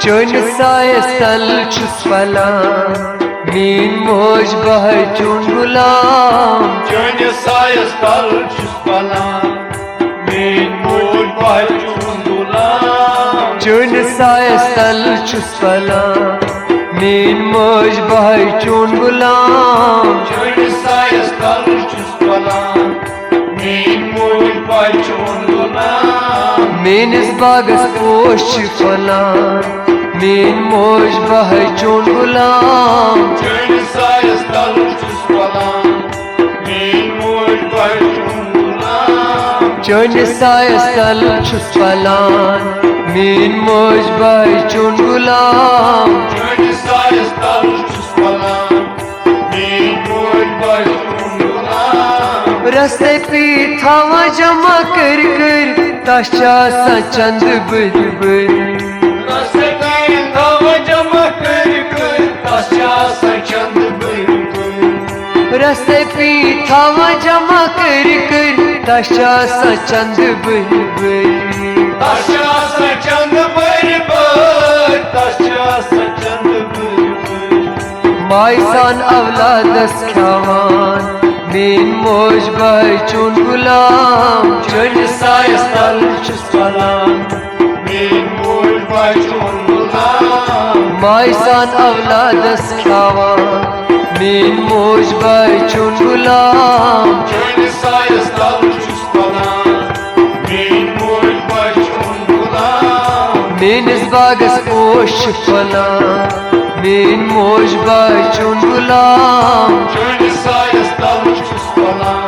चुन सायस तल छुस फलां मीन मोज बह चुन गुलाम चुन सायस तल छुस फलां मीन मोज बह चुन गुलाम चुन सायस तल छुस फलां मीन मोज बह चुन गुलाम चुन सायस तल छुस फलां मीन मोज बह चुन गुलाम मीनिस बागस पोश फलां मीन मोज बह चुन गुलाम चुन सायस तल छुस फलां मीन मोज बह चुन गुलाम चुन सायस तल छुस फलां मीन मोज बह चुन गुलाम चुन सायस तल छुस फलां मीन मोज बह चुन गुलाम रस्ते पी थावा जमा कर ताशा सा चंद बुलबुल रस्ते पे थावा जमा कर ताशा सा चंद बुलबुल रस्ते पी थावा जमा कर ताशा सा चंद बुलबुल ताशा सा चंद बुलबुल ताशा सा चंद बुलबुल मायसान अवलादस ख्यावान मीन मोज बह चुन गुलाम चुन सायस तल छुस फलां मीन मोज बह चुन गुलाम मायसान अवलादस ख्यावान मीन मोज बह चुन गुलाम चुन सायस तल छुस फलां मीन मोज बह चुन गुलाम मीनिस बागस पोश फलां मीन मोज बह चुन गुलाम चुन सायस तल छुस फलां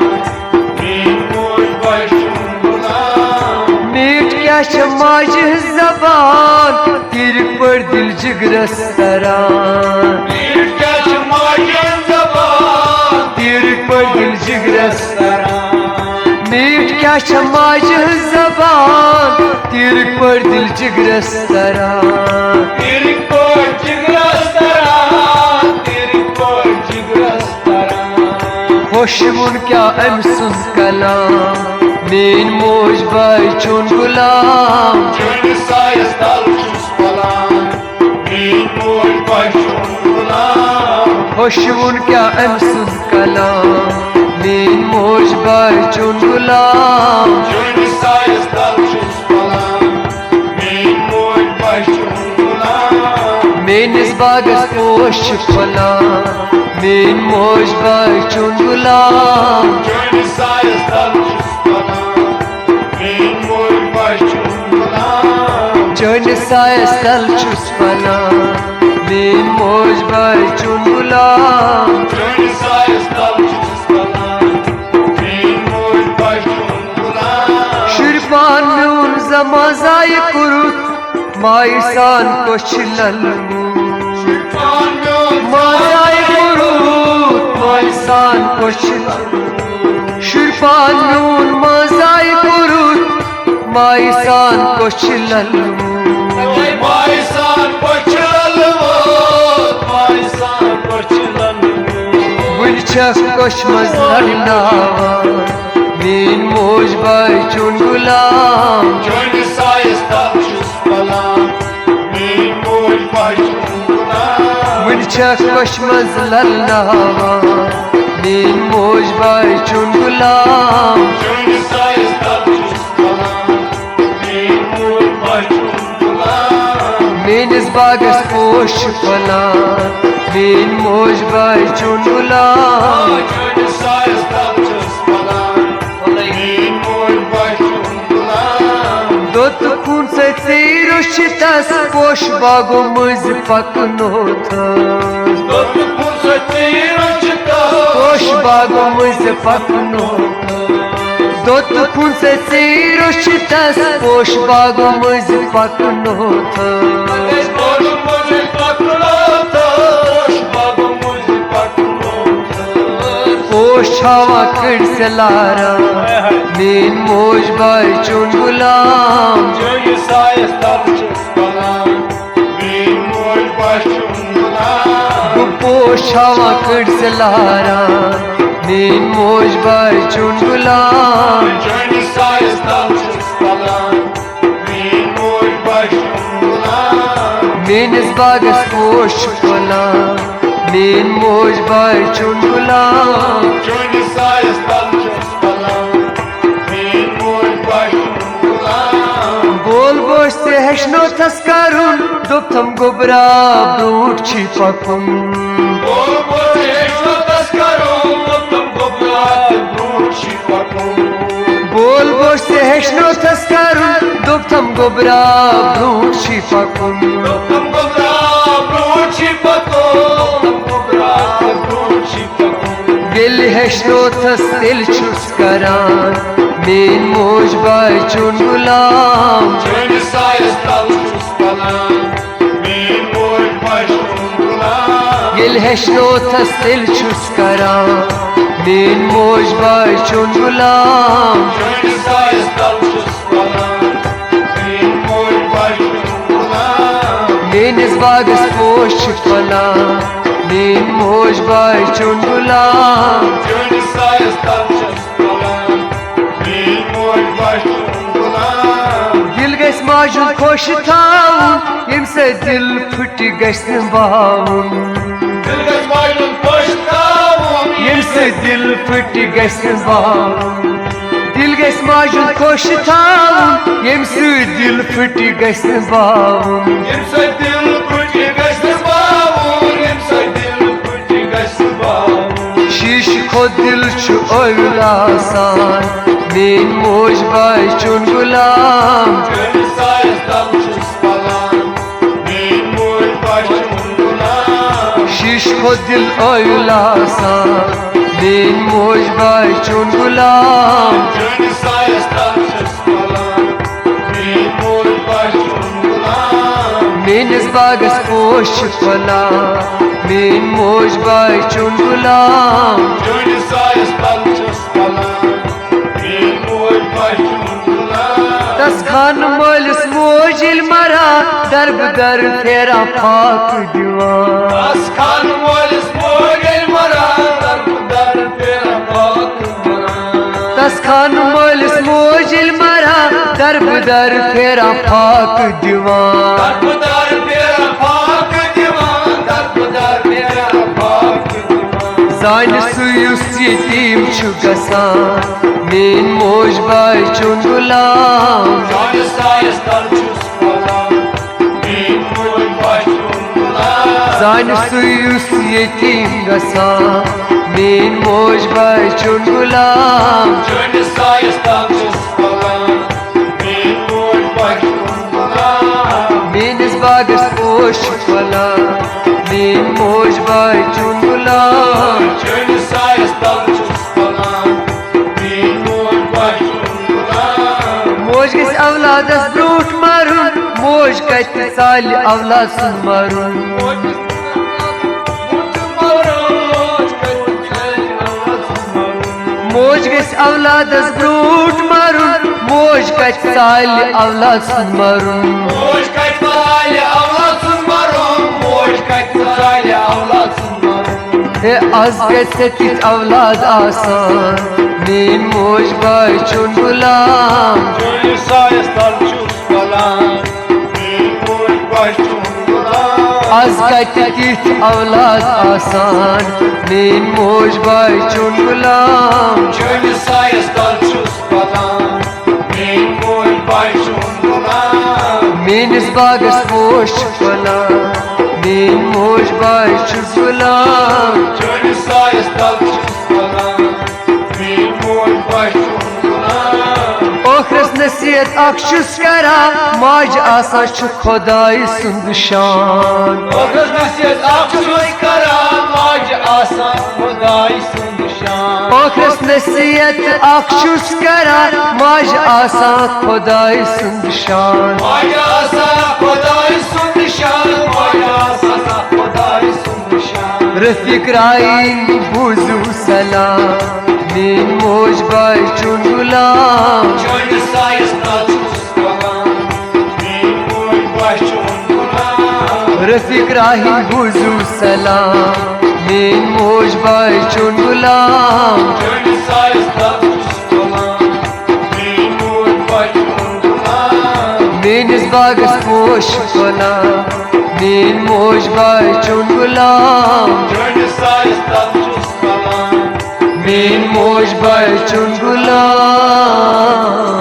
मीन मोज बह चुन गुलाम मीठ क्या माज जबान तिर पर दिल जिगरस तरान मीर क्या माजन ज़बान तिर पर दिल जिगरस तरान मीठ क्या माज जबान तिर पर दिल जिगरस तरान तेरे को जिगरस तरान तेरे को जिगरस तरान खुशबुन क्या अमसुन कलाम मीन मोज बह चुन गुलाम चुन सायस तल छुस फलां मीन मोज बह चुन गुलाम खुशबुन क्या अमसुन कलाम मीन मोज बह चुन गुलाम चुन सायस तल छुस फलां मीन मोज बह चुन गुलाम मीनिस बागस पोश फलां मीन मोज बह चुन गुलाम चुन सायस तल छुस फलां मीन मोज बह चुन गुलाम चुन सायस तल छुस फलां मीन मोज बह चुन गुलाम चुन सायस तल छुस फलां मीन मोज बह चुन गुलाम शुरबान नून जमाजाय कुरुत मायसान कोश ललमू माजाय कुरुत मायसान कोश शुरबान नून माजाय कुरुत मायसान कोश ललमू मायसान पछलल मायसान पछलल बुलछक कोश मजलनावा मीन मोज बह चुन गुलाम चुन सायस तल छुस फलां मीन मोज बह चुन गुलाम बुलछक कोश मजलनावा मीन मोज बह चुन गुलाम चुन सायस तल छुस फलां मीन मोज बह चुन गुलाम मीनिस बागस पोश फलां मीन मोज बह चुन गुलाम चुन सायस तल छुस फलां मीन मोज बह चुन गुलाम दोत खून से तेरो शितस पोश बागो मुझ पकनो था पोश बागो मुझ पकनो दोत खून से तेरो शितस पोश बागो मुझ पकनो था पोश हवा कर से लारा मीन मोज बह चुन गुलाम पोश हवा कर से लारा मीन मोज बह चुन गुलाम मेनिस बागस पोश फलां मेन मोज बाय चुन गुलाम Johnny Sayas Talchus Palam, Mein Moy Bashun Gulam. बोल बोश से हेशनो तस्कारुन दुप्तम गोबरा ब्रूट छी पकुन Bol bol heshno taskarum, Tam Gobrat Brut Shipakum. बोल बोश से हेशनो तस्कारुन दुप्तम गोबरा ब्रूट छी पकुन Tam Gobrat Brut Shipakum, Tam Gobrat Brut Shipakum. दिल हेशनो तस दिल चुस करान मेन मोज बाय चुन गुलाम Johnny Sayas Talchus Palam, Mein Moy Bashun Gulam. दिल हेशनो तस दिल चुस करान मेन मोज बाय चुन गुलाम Johnny Sayas Talchus Palam, Mein Moy Bashun Gulam. मेनिस बागस पोश फलां मेन मोज बाय चुन गुलाम Johnny Sayas Talchus Palam, Mein Moy Bashun Gulam. दिल गस माजुन खुश थाउन यम से दिल फुट गस बाउन Dilgas Maydun Koştavun, यम से दिल फुट गस बाउन दिल गस माजुन खुश थाउन यम से दिल फुट गस बाउन Yemse dil puti Gashtabavun, Yemse dil puti Gashtabavun. शीश खो दिल छु ओलासान मेन मोज बाय चुन गुलाम Johnny Sayas Talchus Palam, Mein Moy Bashun Gulam. शीश खो दिल ओलासान मेन मोज बाय चुन गुलाम Johnny Sayas Talchus Palam, Mein Moy Bashun Gulam. मेनिस बागस पोश फलां मेन मोज बाय चुन गुलाम Johnny Sayas Talchus Palam, Mein Moy Bashun Gulam. तस खान मोलिस मोज इल मरा दरब दर फेरा फाक दीवान As Khan Walis Morgan Mara, Dar Pera Pak Mara. तस खान मोलिस मोज इल मरा दरब दर फेरा फाक दीवान Dar Pera Pak Divan, Dar Pera Pak Divan. जान सुयुस यतीम छु गसान मेन मोज बाय चुन गुलाम Johnny Sayas Talchus Palam, Mein Moy Bashun Gulam. जान सुयुस यतीम गसान मेन मोज बाय चुन गुलाम Johnny Sayas Talchus Palam, Mein Moy Bashun Gulam. मेनिस बागस पोश फलां मेन मोज बाय चुन गुलाम Johnny Sayas Talchus Palam, Mein Moy Bashun Gulam. मोज गस औलादस ब्रूट मारुन मोज कत साल औलाद सुन मारुन मोज गस औलादस ब्रूट मारुन मोज कत साल औलाद सुन मारुन हे आज गस तित औलाद आसान मेन मोज बाय चुन गुलाम आज कत तित औलाद आसान मेन मोज बाय चुन गुलाम मेनिस बागस पोश फलां मेन मोज बाय चुन गुलाम ओखरस नसीहत अक्षुस करा माज आसा छु खुदाई सुंद शान ओखरस नसीहत अक्षुस करा माज आसा खुदाई सुंद शान रफिक राइन बुजू सलाम मेन मोज बाय चुन गुलाम रफिक राही बुजू सलाम मेन मोज बाय चुन गुलाम मेनिस बागस पोश फलां मीन मोज बचुन गुलाम Join size that just kalan mean मोज बचुन गुलाम